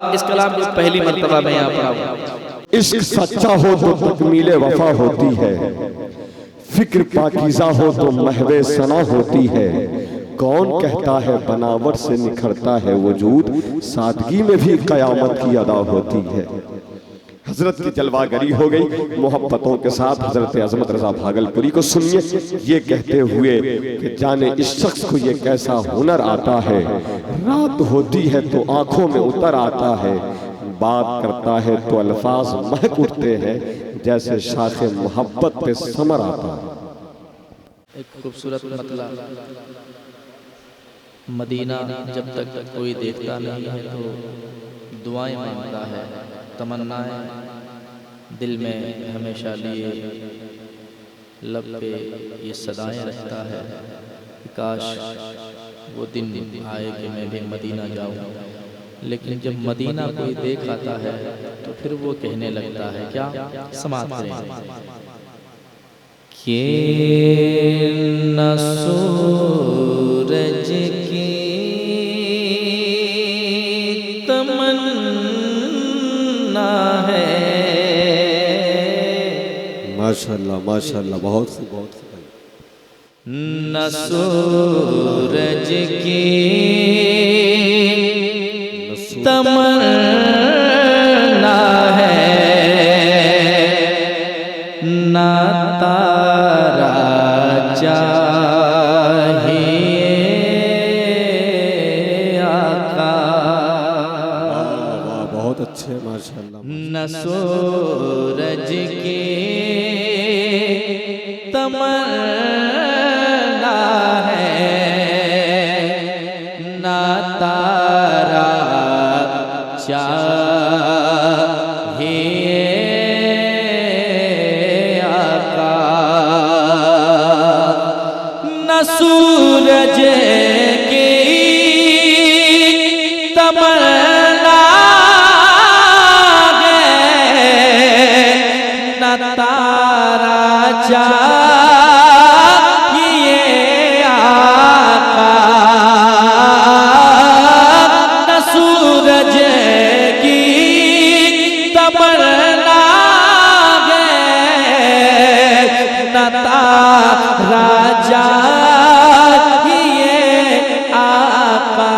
इस कलाम की पहली मर्तबा मैं यहाँ पढ़ा हूँ। इश्क सच्चा हो तो तकमीले वफा होती है, फिक्र पाकीज़ा हो तो महवे सना होती है। कौन कहता है बनावट से निखरता है वजूद, सादगी में भी कयामत की अदा होती है। हजरत की जलवागरी हो गई मोहब्बतों के साथ। हजरत अजमत रजा भागलपुरी को सुनिए ये कहते हुए कि जाने इस शख्स को ये कैसा हुनर आता है, रात होती है तो आंखों में उतर आता है, बात करता है तो अल्फाज महक उठते हैं, जैसे शाखे मोहब्बत पे समर आता है। एक खूबसूरत मतला। मदीना जब तक कोई देखता नहीं है तो दुआएं मांगता है, तमन्नाएं दिल में हमेशा लिए, लब पे ये सदाएं रखता है। काश वो दिन आए कि मैं भी मदीना जाऊं। लेकिन जब मदीना कोई देख आता है तो फिर वो कहने लगता है क्या, समाप्त करें कि न सूरज की माशाअल्लाह माशाअल्लाह, बहुत खूब बहुत खूब। न सूरज की तमन्ना है, न तारा चाहिए आका। वाह बहुत अच्छे माशाअल्लाह। न सूरज की तमन्ना है, ना तारा चाहिए आका। न सूरज की तमन्ना है, न तारा चाहिए आका। न सूरज की तमन्ना है, न तारा चाहिए आका।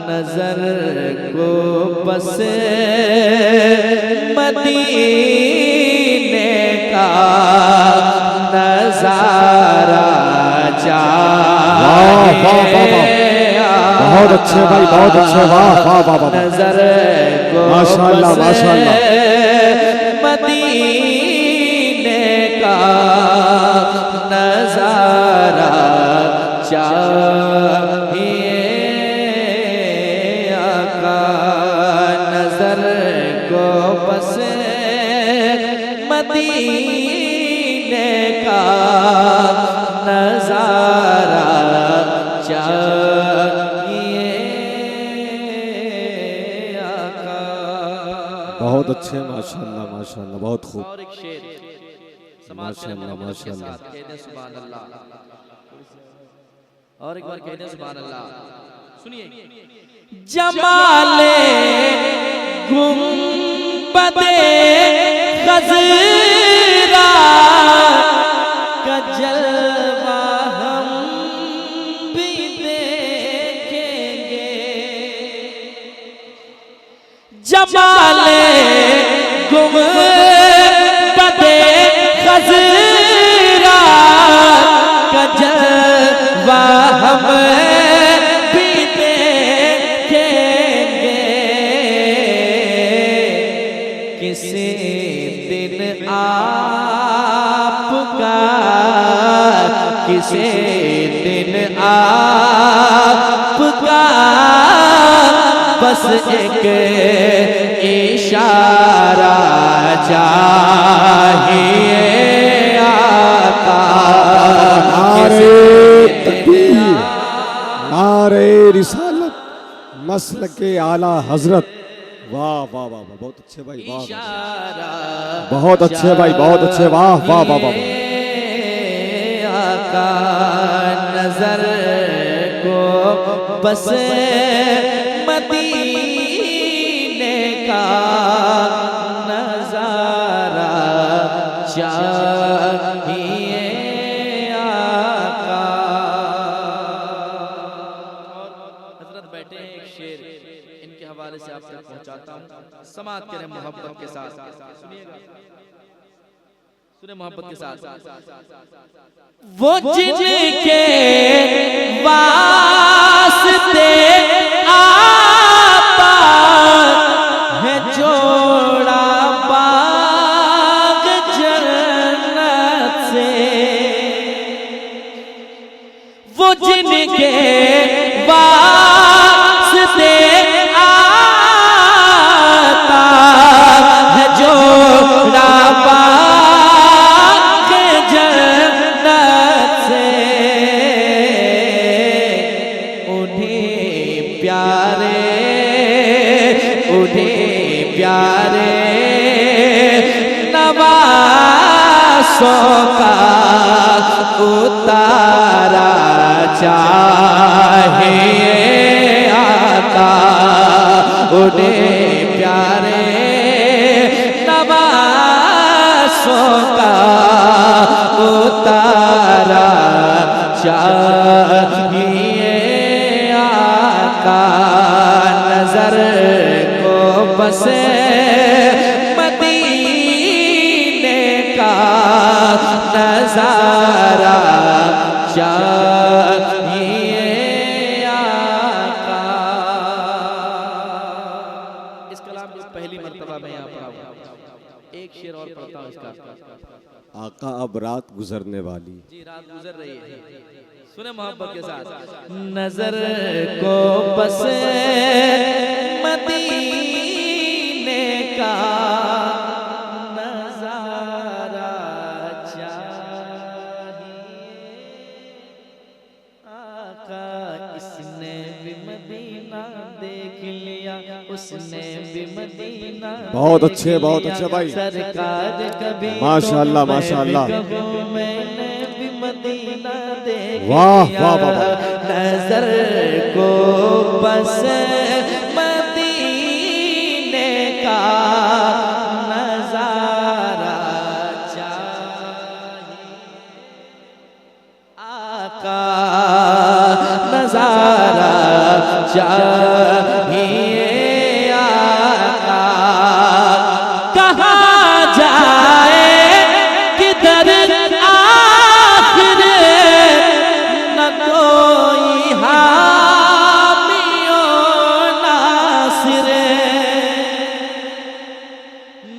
नजर को बस मदीने का नजारा चाहिए। बहुत अच्छे भाई बहुत अच्छे, वाह वाह वाह वाह। नजर को माशाअल्लाह माशाअल्लाह। मदीने का नजारा चाहिए आका। नजर को बस मदीने का नजारा चाहिए आका। बहुत अच्छे माशाअल्लाह माशाअल्लाह, बहुत खूब। और एक शेर माशाअल्लाह माशाअल्लाह। कहते हैं सुभान अल्लाह। और एक बार कहते हैं सुभान अल्लाह। सुनिए। जमाले गुंबदे खज़रा का जलवा हम भी देखेंगे। जमाले गुंबदे खज़रा का जलवा हम भी देखेंगे। किसी दिन आपका, किसी दिन आपका बस एक इशारा चाहिए आका। नारे तकबीर, नारे रिसालत, मसलके आला हजरत। वाह वाह वाह वाह, बहुत अच्छे भाई, वाह बहुत अच्छे भाई, बहुत अच्छे, वाह वाह वाह वाह। आका नजर को बस मदीने का नजारा चाहिए आका। हजरत बैठे हैं, एक शेर इनके हवाले से आप तक पहुंचाता हूं, समाअत करें मोहब्बत के साथ। सुनिएगा, सुने मोहब्बत के साथ। वो जिनके वास्ते आपा है जोड़ा बाग जन्नत से, वो जिनके वास्ते आता है जोड़ा बाग जन्नत से, उन्हें प्यारे नवासों का उतारा चाहिए आका। उन्हें प्यारे नवासों का उतारा चाहिए आका। नजर को बस मदीने का नजारा चाहिए आका। इस कलाम की पहली मर्तबा मैं यहाँ पढ़ा हूँ, एक शेर और पढ़ता हूँ इसका। आका अब रात गुजरने वाली, जी रात गुजर रही है, सुने मोहब्बत के साथ। नजर को बस मदीने का नजारा चाहिए आका। इसने भी मदीना देख लिया, उसने भी मदीना। बहुत अच्छे भाई, सरकार कभी माशाअल्लाह माशाअल्लाह, मैंने भी मदीना देख वाह वाह वाह। नजर को बस मदीने का नजारा चाहिए आका। नजारा चाहिए आका। कहाँ जाए किधर आखिर न कोई हामियो नासिर,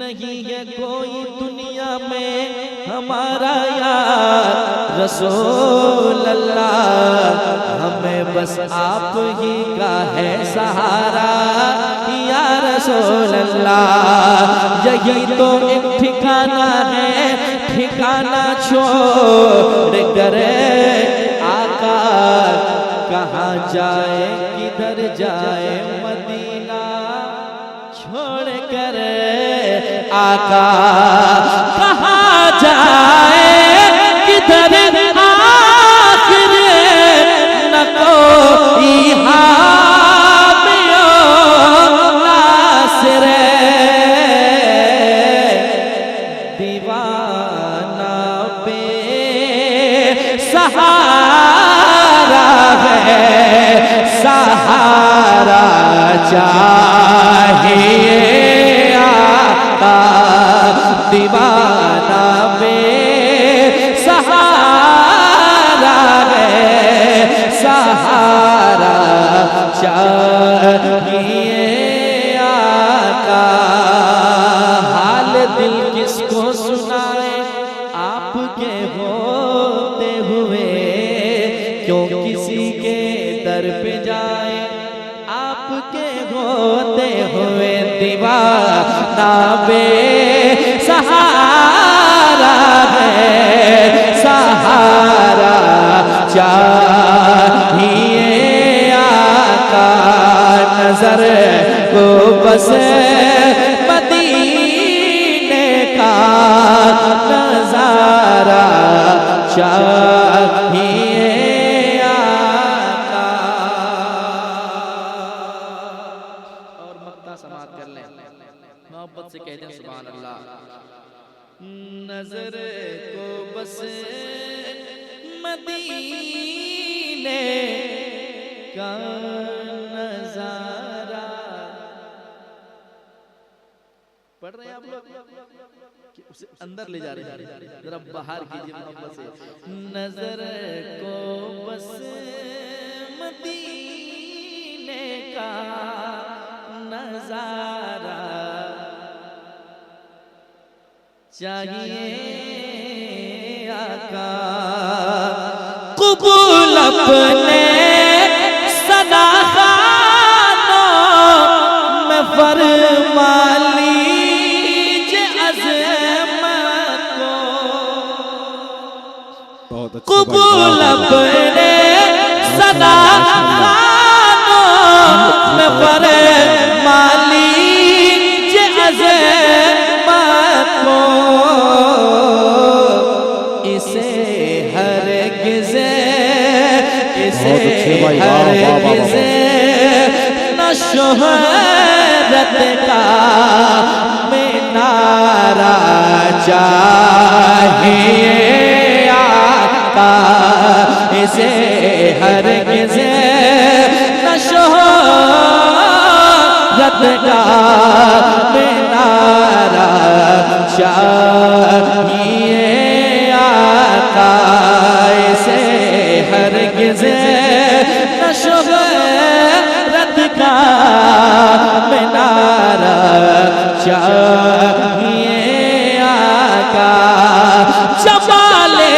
नहीं है कोई दुनिया में हमारा यार रसूल अल्लाह। हमें बस आप ही का है सहारा या रसूल अल्लाह। यही तो एक ठिकाना है, ठिकाना छोड़ कर आका कहाँ जाए किधर जाए, मदीना छोड़ कर आका कहाँ जाए किधर आखिर न कोई हामियो नासिर। दीवाना पे सहारा है, सहारा चाहिए आका। दीवाना पे सहारा है, सहारा चाहिए आका। हाल दिल किसको सुनाए आपके होते हुए, क्यों किसी के दर पे जाए आपके होते हुए। दीवाना बे सहारा है, सहारा चाहिए आका। नजर को बस मदीने का नजारा चाहिए आका। समात कर लें, मोहब्बत से कह दें सुभान अल्लाह। नजर को बस मदीने का नजारा, पढ़ रहे हैं आप लोग कि उसे अंदर ले जा रहे हैं, जरा बाहर कीजिए मोहब्बत से। नजर को बस मदीने का नजारा चाहिए आका, कबूल अपने सदा खानों में फरमा लीजिए अज़मत को, कबूल अपने सदा खानों में फरमा लीजिए अज़मत को, इसे हरगिज़ न शोहरत का मीनारा चाहिए आका, इसे हरगिज़ न शोहरत का मीनारा चाहिए आका, इसे हरगिज़ न शोहरत का मीनारा चाहिए आका, जमाले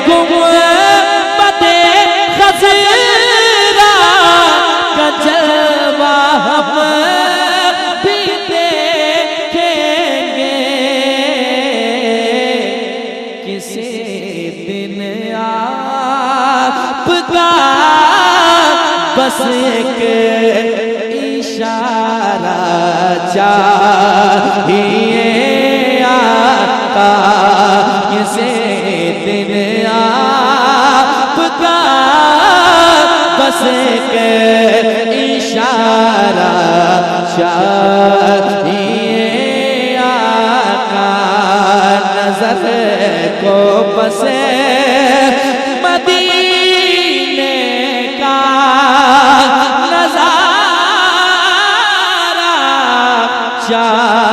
गुंबदे खज़रा का जलवा हम भी देखेंगे, किसी दिन आपका बस एक इशारा चाहिए आका, किसी दिन आपका बस एक इशारा चाहिए आका, नजर को बसे मदीने का नजारा चाहिए